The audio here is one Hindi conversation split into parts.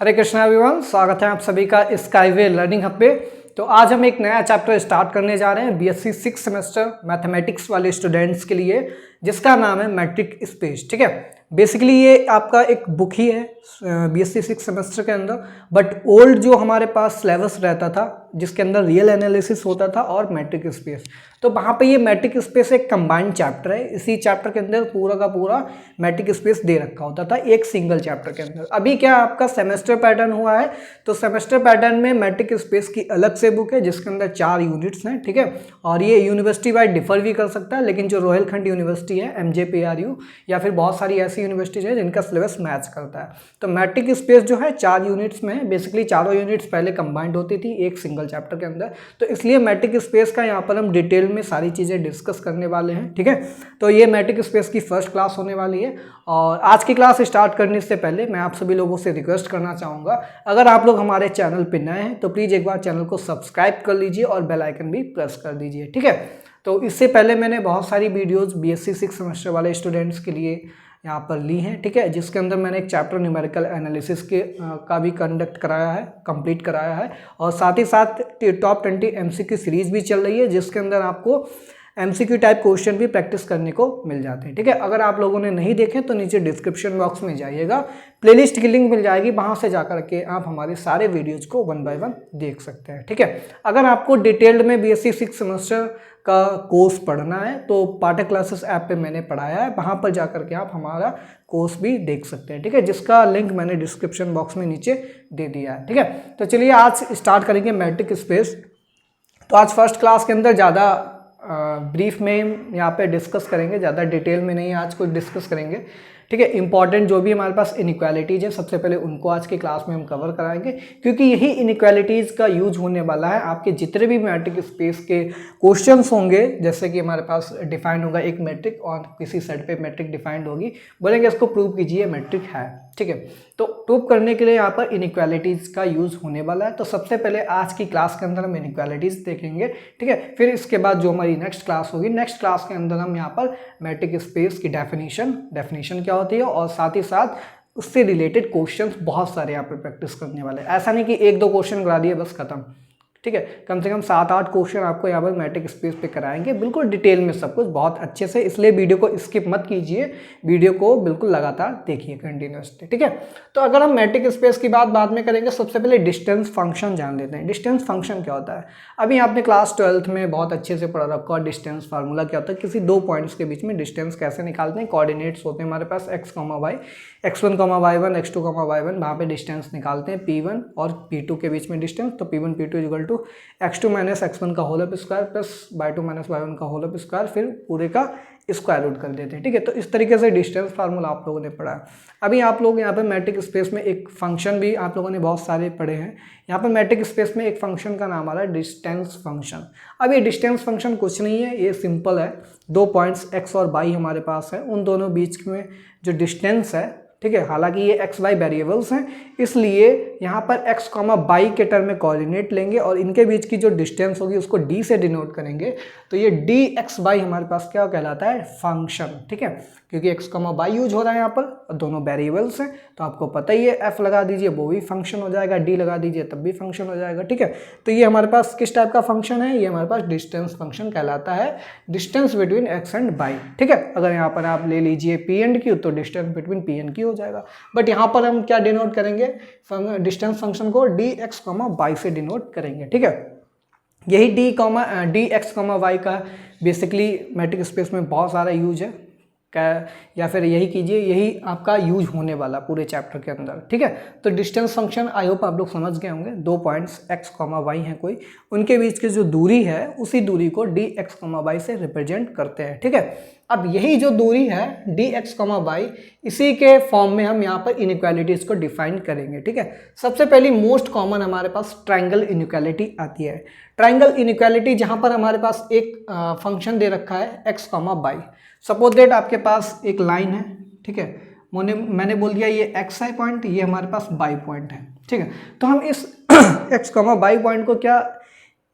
हरे कृष्णा एवरीवन, स्वागत है आप सभी का स्काईवे लर्निंग हब पे। तो आज हम एक नया चैप्टर स्टार्ट करने जा रहे हैं बीएससी 6 सेमेस्टर मैथमेटिक्स वाले स्टूडेंट्स के लिए, जिसका नाम है मैट्रिक स्पेस। ठीक है, बेसिकली ये आपका एक बुक ही है बीएससी 6 सेमेस्टर के अंदर, बट ओल्ड जो हमारे पास सिलेबस रहता था जिसके अंदर रियल एनालिसिस होता था और मैट्रिक स्पेस, तो वहाँ पे ये मैट्रिक स्पेस एक कंबाइंड चैप्टर है। इसी चैप्टर के अंदर पूरा का पूरा मैट्रिक स्पेस दे रखा होता था एक सिंगल चैप्टर के अंदर। अभी क्या आपका सेमेस्टर पैटर्न हुआ है, तो सेमेस्टर पैटर्न में मैट्रिक स्पेस की अलग से बुक है जिसके अंदर 4 यूनिट्स हैं। ठीक है, और ये यूनिवर्सिटी वाइज डिफर भी कर सकता है, लेकिन जो रोहिलखंड यूनिवर्सिटी है MJPRU या फिर बहुत सारी ऐसी यूनिवर्सिटीज है जिनका सिलेबस मैच करता है। तो मैट्रिक स्पेस जो है 4 यूनिट्स में है। बेसिकली चारों यूनिट्स पहले कंबाइंड होती थी एक सिंगल चैप्टर के अंदर, तो इसलिए मैट्रिक स्पेस का यहाँ पर हम डिटेल में सारी चीज़ें डिस्कस करने वाले हैं। ठीक है, तो ये मैट्रिक स्पेस की फर्स्ट क्लास होने वाली है। और आज की क्लास स्टार्ट करने से पहले मैं आप सभी लोगों से रिक्वेस्ट करना चाहूँगा, अगर आप लोग हमारे चैनल पर नए हैं तो प्लीज़ एक बार चैनल को सब्सक्राइब कर लीजिए और बेल आइकन भी प्रेस कर दीजिए। ठीक है, तो इससे पहले मैंने बहुत सारी वीडियोज़ BSc 6 सेमेस्टर वाले स्टूडेंट्स के लिए यहाँ पर ली हैं। ठीक है, जिसके अंदर मैंने एक चैप्टर न्यूमेरिकल एनालिसिस के का भी कंडक्ट कराया है, कंप्लीट कराया है, और साथ ही साथ टॉप 20 MCQ सीरीज भी चल रही है जिसके अंदर आपको MCQ टाइप क्वेश्चन भी प्रैक्टिस करने को मिल जाते हैं। ठीक है, अगर आप लोगों ने नहीं देखे तो नीचे डिस्क्रिप्शन बॉक्स में जाइएगा, प्लेलिस्ट की लिंक मिल जाएगी, वहाँ से जाकर के आप हमारे सारे वीडियोज को 1 बाय 1 देख सकते हैं। ठीक है, अगर आपको डिटेल्ड में BSc 6 सेमेस्टर का कोर्स पढ़ना है तो पाठक क्लासेस ऐप पे मैंने पढ़ाया है, वहाँ पर जाकर के आप हमारा कोर्स भी देख सकते हैं। ठीक है, जिसका लिंक मैंने डिस्क्रिप्शन बॉक्स में नीचे दे दिया है। ठीक है, तो चलिए आज स्टार्ट करेंगे मैट्रिक स्पेस। तो आज फर्स्ट क्लास के अंदर ज़्यादा ब्रीफ में यहाँ पे डिस्कस करेंगे, ज़्यादा डिटेल में नहीं आज कुछ डिस्कस करेंगे। ठीक है, इंपॉर्टेंट जो भी हमारे पास इनइक्वालिटीज़ है सबसे पहले उनको आज की क्लास में हम कवर कराएंगे, क्योंकि यही इनइक्वालिटीज़ का यूज होने वाला है आपके जितने भी मैट्रिक स्पेस के क्वेश्चंस होंगे। जैसे कि हमारे पास डिफाइंड होगा एक मैट्रिक और किसी सेट पे मैट्रिक डिफाइंड होगी, बोलेंगे इसको प्रूव कीजिए मैट्रिक है। ठीक है, तो प्रूव करने के लिए यहाँ पर इनइक्वालिटीज़ का यूज़ होने वाला है। तो सबसे पहले आज की क्लास के अंदर हम इनइक्वालिटीज़ देखेंगे। ठीक है, फिर इसके बाद जो हमारी नेक्स्ट क्लास होगी, नेक्स्ट क्लास के अंदर हम यहाँ पर मैट्रिक स्पेस की डेफिनेशन क्या होती है और साथ ही साथ उससे रिलेटेड क्वेश्चंस बहुत सारे यहाँ पर प्रैक्टिस करने वाले हैं। ऐसा नहीं कि 1-2 क्वेश्चन करा दिए बस खत्म। ठीक है, कम से कम 7-8 क्वेश्चन आपको यहाँ पर मैट्रिक स्पेस पे कराएंगे, बिल्कुल डिटेल में सब कुछ बहुत अच्छे से, इसलिए वीडियो को स्किप मत कीजिए, वीडियो को बिल्कुल लगातार देखिए कंटिन्यूसली। ठीक है, तो अगर हम मैट्रिक स्पेस की बात बाद में करेंगे, सबसे पहले डिस्टेंस फंक्शन जान लेते हैं। डिस्टेंस फंक्शन क्या होता है? अभी आपने क्लास 12th में बहुत अच्छे से पढ़ा रखा है। डिस्टेंस फार्मूला क्या होता है, किसी 2 पॉइंट्स के बीच में डिस्टेंस कैसे निकालते हैं। कोऑर्डिनेट्स होते हैं हमारे पास x, y, x1, y1, x2, y1, वहाँ पे डिस्टेंस निकालते हैं P1 और P2 के बीच में डिस्टेंस। तो P1 P2 equal to x2 minus x1 का whole up square plus y2 minus y1 का होल अप स्क्वायर, फिर पूरे का स्क्वायर रूट कर देते हैं। ठीक है, तो इस तरीके से डिस्टेंस फार्मूला आप लोगों ने पढ़ा है। अभी आप लोग यहाँ पे मैट्रिक स्पेस में एक फंक्शन भी आप लोगों ने बहुत सारे पढ़े हैं। यहाँ पर मैट्रिक स्पेस में एक फंक्शन का नाम आ रहा है डिस्टेंस फंक्शन। अब ये डिस्टेंस फंक्शन कुछ नहीं है, ये सिंपल है। 2 पॉइंट्स x और y हमारे पास है, उन दोनों बीच में जो डिस्टेंस है, ठीक है, हालांकि ये x y वेरिएबल्स हैं, इसलिए यहाँ पर x, y के टर्म में कोऑर्डिनेट लेंगे और इनके बीच की जो डिस्टेंस होगी उसको d से डिनोट करेंगे। तो ये dx/y हमारे पास क्या कहलाता है? फंक्शन। ठीक है, क्योंकि x, y यूज हो रहा है यहाँ पर और दोनों वेरिएबल्स हैं, तो आपको पता ही है, f लगा दीजिए वो भी फंक्शन हो जाएगा, d लगा दीजिए तब भी फंक्शन हो जाएगा। ठीक है, तो ये हमारे पास किस टाइप का फंक्शन है? ये हमारे पास डिस्टेंस फंक्शन कहलाता है, distance between x and y। ठीक है, अगर यहाँ पर आप ले लीजिए P एंड Q तो distance between P and Q हो जाएगा। बट यहाँ पर हम क्या डिनोट करेंगे? डिस्टेंस फंक्शन को dx, y से डिनोट करेंगे। ठीक है, यही dx, y का बेसिकली मैट्रिक स्पेस में बहुत सारा यूज है, या फिर यही कीजिए, यही आपका यूज होने वाला पूरे चैप्टर के अंदर। ठीक है, तो डिस्टेंस फंक्शन आई होप आप लोग समझ गए होंगे। 2 पॉइंट्स x, y हैं कोई, उनके बीच की जो दूरी है उसी दूरी को dx, y से रिप्रेजेंट करते हैं। ठीक है, अब यही जो दूरी है dx, y, इसी के फॉर्म में हम यहाँ पर इनइक्वालिटीज को डिफाइन करेंगे। ठीक है, सबसे पहली मोस्ट कॉमन हमारे पास ट्रायंगल इनइक्वालिटी आती है। ट्रायंगल इनइक्वालिटी जहाँ पर हमारे पास एक फंक्शन दे रखा है x, y। सपोज दैट आपके पास एक लाइन है। ठीक है, मैंने बोल दिया ये x है पॉइंट, ये हमारे पास y पॉइंट है। ठीक है, तो हम इस x, y पॉइंट को क्या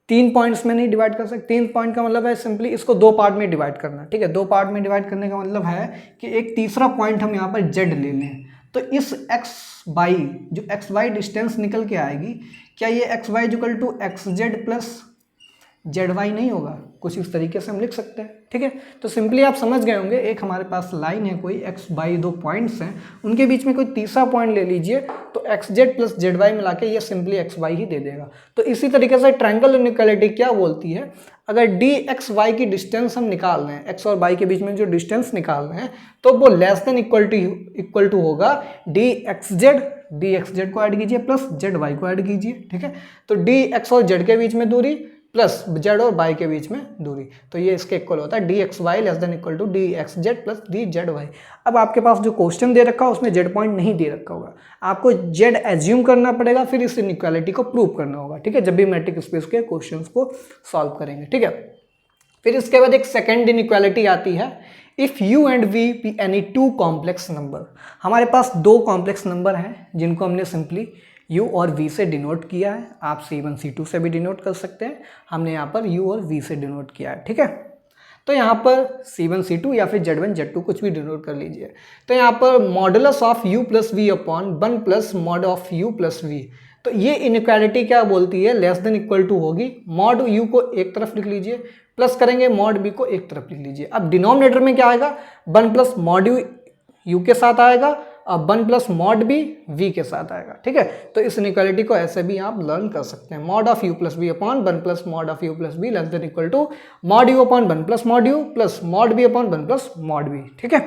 3 पॉइंट्स में नहीं डिवाइड कर सकते? 3 पॉइंट का मतलब है सिंपली इसको 2 पार्ट में डिवाइड करना। ठीक है, 2 पार्ट में डिवाइड करने का मतलब है कि एक तीसरा पॉइंट हम यहाँ पर z ले लें, तो इस एक्स वाई जो एक्स वाई डिस्टेंस निकल के आएगी, क्या ये x y equal to x z plus z y नहीं होगा? कुछ इस तरीके से हम लिख सकते हैं, ठीक है। तो सिंपली आप समझ गए होंगे, एक हमारे पास लाइन है कोई एक्स वाई, दो पॉइंट्स हैं, उनके बीच में कोई तीसरा पॉइंट ले लीजिए, तो x z plus z y मिला के ये सिंपली एक्स वाई ही दे देगा। तो इसी तरीके से ट्रायंगल इनइक्वालिटी क्या बोलती है, अगर डी एक्स वाई की डिस्टेंस हम निकाल रहे हैं, एक्स और वाई के बीच में जो डिस्टेंस निकाल रहे हैं, तो वो लेस देन इक्वल टू होगा डी एक्स जेड को ऐड कीजिए प्लस जेड वाई को ऐड कीजिए, ठीक है। तो डी एक्स और जेड के बीच में दूरी प्लस जेड और वाई के बीच में दूरी, तो ये इसके इक्वल होता है d x y less than equal to d x z plus d z y. अब आपके पास जो क्वेश्चन दे रखा है उसमें जेड पॉइंट नहीं दे रखा होगा, आपको जेड एज्यूम करना पड़ेगा, फिर इस इनइक्वालिटी को प्रूव करना होगा, ठीक है, जब भी मैट्रिक स्पेस के क्वेश्चंस को सॉल्व करेंगे, ठीक है। फिर इसके बाद एक सेकेंड इनइक्वालिटी आती है, if U and V be any two complex number. हमारे पास दो कॉम्प्लेक्स नंबर हैं जिनको हमने सिंपली u और v से डिनोट किया है, आप c1 c2 से भी डिनोट कर सकते हैं, हमने यहाँ पर u और v से डिनोट किया है, ठीक है। तो यहाँ पर c1 c2 या फिर z1 z2 कुछ भी डिनोट कर लीजिए। तो यहाँ पर modulus of u plus V upon 1 plus mod of u plus V, तो ये इनइक्वालिटी क्या बोलती है, लेस देन इक्वल टू होगी, मॉड u को एक तरफ लिख लीजिए, प्लस करेंगे मॉड b को एक तरफ लिख लीजिए। अब डिनोमिनेटर में क्या आएगा, 1 प्लस मॉड u के साथ आएगा, अब 1 प्लस मॉड बी वी के साथ आएगा, ठीक है। तो इस इनइक्वालिटी को ऐसे भी आप लर्न कर सकते हैं, mod of U plus B upon 1 plus mod of U plus B less than equal to mod U upon 1 plus mod U plus mod B upon 1 plus mod B, ठीक है।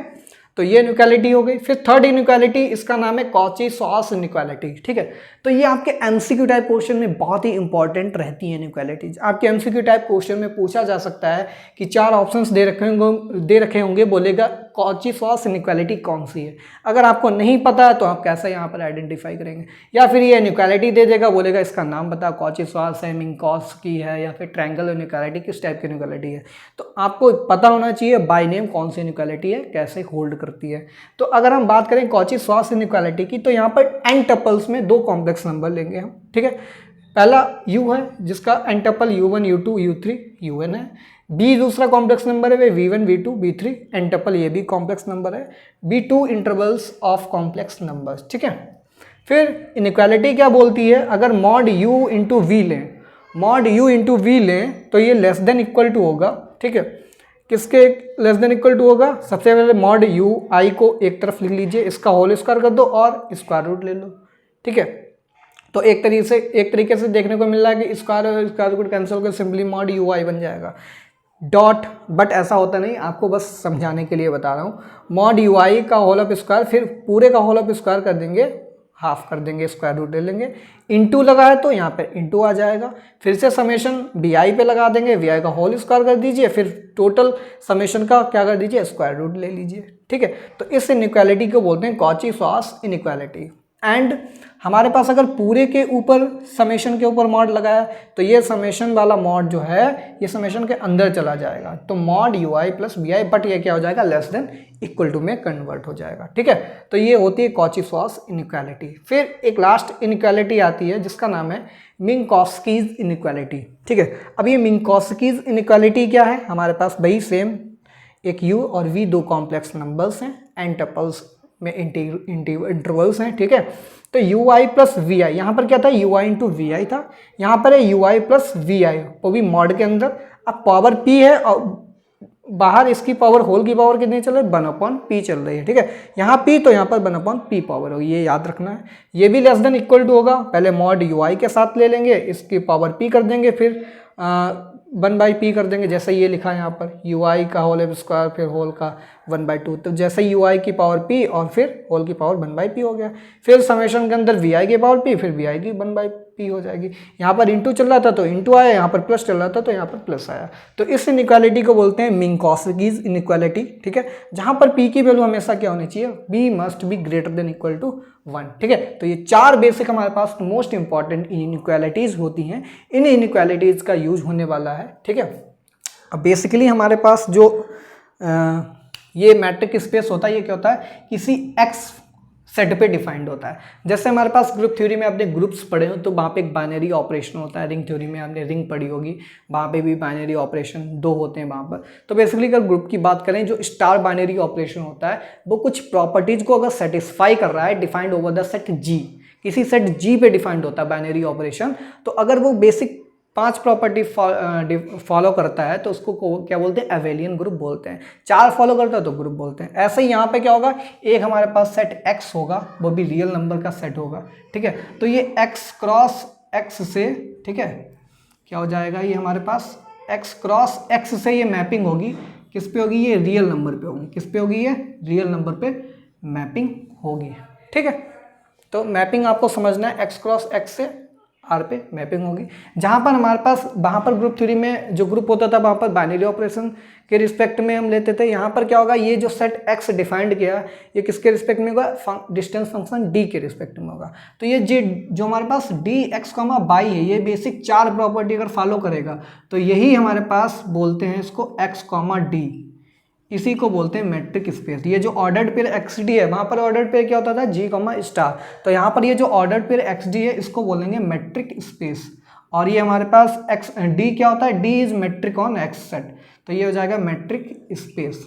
तो ये इनइक्वालिटी हो गई। फिर थर्ड इनइक्वालिटी, इसका नाम है कॉची-श्वार्ट्ज इनइक्वालिटी, ठीक है। तो ये आपके एमसीक्यू टाइप क्वेश्चन में बहुत ही इंपॉर्टेंट रहती है इनइक्वालिटीज। आपके एमसीक्यू टाइप क्वेश्चन में पूछा जा सकता है कि चार ऑप्शंस दे रखे होंगे, बोलेगा कॉची-श्वार्ट्ज इनइक्वालिटी कौन सी है। अगर आपको नहीं पता है तो आप कैसे यहाँ पर आइडेंटिफाई करेंगे, या फिर ये इनइक्वालिटी दे देगा, बोलेगा इसका नाम बता, कॉची-श्वार्ट्ज है, मिंकॉस की है, या फिर ट्रायंगल इनइक्वालिटी, किस टाइप की इनइक्वालिटी है। तो आपको पता होना चाहिए बाय नेम कौन सी इनइक्वालिटी है, कैसे होल्ड करती है। तो अगर हम बात करें कॉची-श्वार्ट्ज इनइक्वालिटी की, तो यहाँ पर एन टपल्स में दो कॉम्प्लेक्स नंबर लेंगे हम, ठीक है। पहला u है जिसका N tuple u1 u2 u3 un है, b दूसरा कॉम्प्लेक्स नंबर है v1 v2 v3, N tuple ये भी कॉम्प्लेक्स नंबर है, b2 intervals of complex numbers, ठीक है। फिर इनइक्वालिटी क्या बोलती है, अगर मॉड u इंटू वी लें, मॉड u इंटू वी लें तो ये लेस देन इक्वल टू होगा, ठीक है। किसके लेस देन इक्वल टू होगा, सबसे पहले मॉड यू आई को एक तरफ लिख लीजिए, इसका होल स्क्वायर कर दो और स्क्वायर रूट ले लो, ठीक है। तो एक तरीके से देखने को मिल रहा है कि स्क्वायर रूट कैंसिल कर सिंपली मॉड यू आई बन जाएगा डॉट, बट ऐसा होता नहीं, आपको बस समझाने के लिए बता रहा हूँ। मॉड यू आई का होल ऑफ स्क्वायर, फिर पूरे का होल ऑफ स्क्वायर कर देंगे, हाफ कर देंगे, स्क्वायर रूट ले लेंगे, इंटू लगा है तो यहाँ पे इंटू आ जाएगा, फिर से समेशन बी आई पे लगा देंगे, वी आई का होल स्क्वायर कर दीजिए, फिर टोटल समेशन का क्या कर दीजिए, स्क्वायर रूट ले लीजिए, ठीक है। तो इस इनइक्वालिटी को बोलते हैं कॉची-श्वार्ट्ज इनइक्वालिटी। एंड हमारे पास अगर पूरे के ऊपर समेशन के ऊपर मॉड लगाया तो ये समेशन वाला मॉड जो है ये समेशन के अंदर चला जाएगा, तो mod U I plus B I, but ये क्या हो जाएगा, लेस देन इक्वल टू में कन्वर्ट हो जाएगा, ठीक है। तो ये होती है कॉची-श्वार्ट्ज इनइक्वालिटी। फिर एक लास्ट इनइक्वालिटी आती है जिसका नाम है मिंकॉस्कीज इनइक्वालिटी, ठीक है। अब ये मिंकॉस्कीज इनइक्वालिटी क्या है, हमारे पास वही सेम, एक u और v दो कॉम्प्लेक्स नंबर्स हैं, एन टपल्स में इंटरवल्स हैं, ठीक है। तो यू आई प्लस वी आई, यहाँ पर क्या था, यू आई इंटू वी आई था, यहाँ पर है यू आई प्लस वी आई, वो भी मॉड के अंदर। अब पावर p है और बाहर इसकी पावर, होल की पावर कितनी चल रही है, 1/p चल रही है, ठीक है। यहाँ p तो यहाँ पर 1/p पावर होगी, ये याद रखना है। ये भी लेस देन इक्वल टू होगा, पहले मॉड यू आई के साथ ले लेंगे, इसकी पावर p कर देंगे, फिर 1/p कर देंगे, जैसे ये लिखा है यहाँ पर यू आई का होल स्क्वायर फिर होल का 1/2, तो जैसे यू आई की पावर p और फिर होल की पावर 1/p हो गया, फिर समेशन के अंदर वी आई की पावर p, फिर वी आई की 1/p हो जाएगी। यहाँ पर इंटू चल रहा था तो इंटू आया, यहाँ पर प्लस चल रहा था तो यहाँ पर प्लस आया। तो इस इनइक्वालिटी को बोलते हैं मिंकॉस्कीज इनइक्वालिटी, ठीक है, जहाँ पर p की वैल्यू हमेशा क्या होनी चाहिए, b must be greater than equal to 1, ठीक है। तो ये चार बेसिक हमारे पास मोस्ट इंपॉर्टेंट इनइक्वालिटीज होती हैं, इन इनइक्वालिटीज का यूज होने वाला है, ठीक है। अब बेसिकली हमारे पास जो ये मैट्रिक स्पेस होता है, ये क्या होता है, किसी x सेट पे डिफाइंड होता है। जैसे हमारे पास ग्रुप थ्योरी में आपने ग्रुप्स पढ़े हो तो वहाँ पे एक बाइनरी ऑपरेशन होता है। रिंग थ्योरी में आपने रिंग पढ़ी होगी, वहाँ पे भी बाइनरी ऑपरेशन 2 होते हैं वहाँ पर। तो बेसिकली अगर ग्रुप की बात करें, जो स्टार बाइनरी ऑपरेशन होता है वो कुछ प्रॉपर्टीज को अगर सेटिस्फाई कर रहा है, डिफाइंड ओवर द सेट जी, किसी सेट जी पे डिफाइंड होता है बाइनरी ऑपरेशन, तो अगर वो बेसिक 5 प्रॉपर्टी फॉलो करता है तो उसको क्या बोलते हैं, एवेलियन ग्रुप बोलते हैं। 4 फॉलो करता है तो ग्रुप बोलते हैं। ऐसे ही यहाँ पे क्या होगा, एक हमारे पास सेट x होगा, वो भी रियल नंबर का सेट होगा, ठीक है। तो ये x क्रॉस x से, ठीक है, क्या हो जाएगा, ये हमारे पास x क्रॉस x से ये मैपिंग होगी, किस पे होगी, ये रियल नंबर पे होगी। किस पे होगी, ये रियल नंबर पे मैपिंग होगी, ठीक है। तो मैपिंग आपको समझना है, x क्रॉस x से आर पे मैपिंग होगी। जहाँ पर हमारे पास, वहाँ पर ग्रुप थ्योरी में जो ग्रुप होता था वहाँ पर बाइनरी ऑपरेशन के रिस्पेक्ट में हम लेते थे। यहाँ पर क्या होगा, ये जो सेट x डिफाइंड किया ये किसके रिस्पेक्ट में होगा, डिस्टेंस फंक्शन d के रिस्पेक्ट में होगा। तो ये जो हमारे पास dx, y है, ये बेसिक 4 प्रॉपर्टी अगर फॉलो करेगा तो यही हमारे पास बोलते हैं इसको x, d, इसी को बोलते हैं मैट्रिक स्पेस। ये जो ऑर्डर्ड पेयर XD है, वहाँ पर ऑर्डर्ड पेयर क्या होता था, G, स्टार, तो यहाँ पर ये जो ऑर्डर्ड पेयर XD है इसको बोलेंगे मैट्रिक स्पेस। और ये हमारे पास D क्या होता है, D is metric on X set, तो ये हो जाएगा मैट्रिक स्पेस।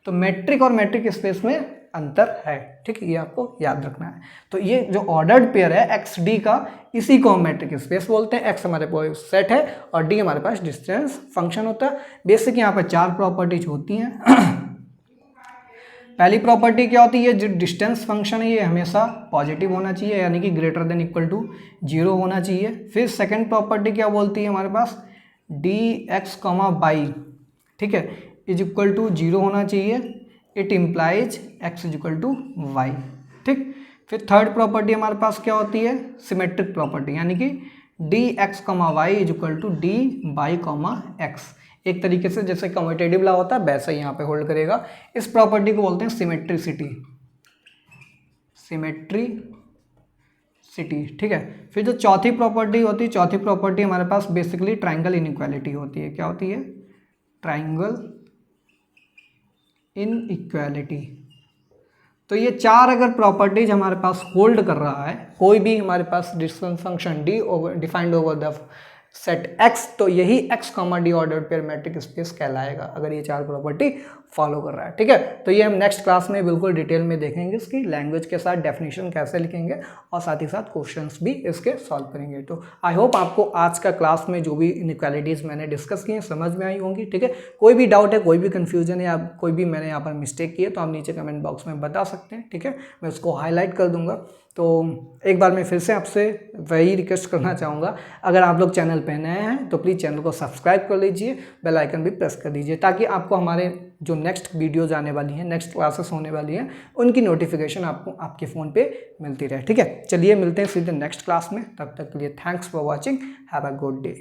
तो मैट्रिक और मैट्रिक स्पेस में अंतर है, ठीक है, ये आपको याद रखना है। तो ये जो ऑर्डर्ड पेयर है XD का, इसी को हम मैट्रिक स्पेस बोलते हैं। X हमारे पास सेट है और D हमारे पास डिस्टेंस फंक्शन होता है। बेसिक यहाँ पर 4 प्रॉपर्टीज होती हैं। पहली प्रॉपर्टी क्या होती है, जो डिस्टेंस फंक्शन है ये हमेशा पॉजिटिव होना चाहिए, यानी कि ग्रेटर देन इक्वल टू 0 होना चाहिए। फिर सेकेंड प्रॉपर्टी क्या बोलती है हमारे पास, dx, y, ठीक है, इज इक्वल टू 0 होना चाहिए, it implies x is equal to y, ठीक। फिर थर्ड प्रॉपर्टी हमारे पास क्या होती है, सिमेट्रिक प्रॉपर्टी, यानी कि dx, y is equal to dy, x। एक तरीके से जैसे कम्यूटेटिव लॉ होता है वैसा ही यहाँ पे होल्ड करेगा। इस प्रॉपर्टी को बोलते हैं सिमेट्रिसिटी, ठीक है। फिर जो चौथी प्रॉपर्टी होती है, चौथी प्रॉपर्टी हमारे पास बेसिकली ट्राइंगल इनइक्वालिटी होती है। क्या होती है, ट्राइंगल इनइक्वालिटी। तो ये 4 अगर प्रॉपर्टीज हमारे पास होल्ड कर रहा है, कोई भी हमारे पास distance function d defined over the set x, तो यही x, d ordered pair metric space कहलाएगा, अगर ये 4 प्रॉपर्टी फॉलो कर रहा है, ठीक है। तो ये हम नेक्स्ट क्लास में बिल्कुल डिटेल में देखेंगे, इसकी लैंग्वेज के साथ डेफिनेशन कैसे लिखेंगे और साथ ही साथ क्वेश्चंस भी इसके सॉल्व करेंगे। तो आई होप आपको आज का क्लास में जो भी इनइक्वालिटीज़ मैंने डिस्कस की हैं समझ में आई होंगी, ठीक है। कोई भी डाउट है, कोई भी कन्फ्यूजन है या कोई भी मैंने यहाँ पर मिस्टेक की है तो आप नीचे कमेंट बॉक्स में बता सकते हैं, ठीक है, मैं उसको हाईलाइट कर दूंगा। तो एक बार मैं फिर से आपसे वही रिक्वेस्ट करना चाहूँगा, अगर आप लोग चैनल पे नए हैं तो प्लीज़ चैनल को सब्सक्राइब कर लीजिए, बेल आइकन भी प्रेस कर दीजिए, ताकि आपको हमारे जो नेक्स्ट वीडियोज़ आने वाली हैं, नेक्स्ट क्लासेस होने वाली हैं, उनकी नोटिफिकेशन आपको आपके फ़ोन पे मिलती रहे, ठीक है। चलिए मिलते हैं सीधे नेक्स्ट क्लास में, तब तक के लिए thanks for watching, have a good day.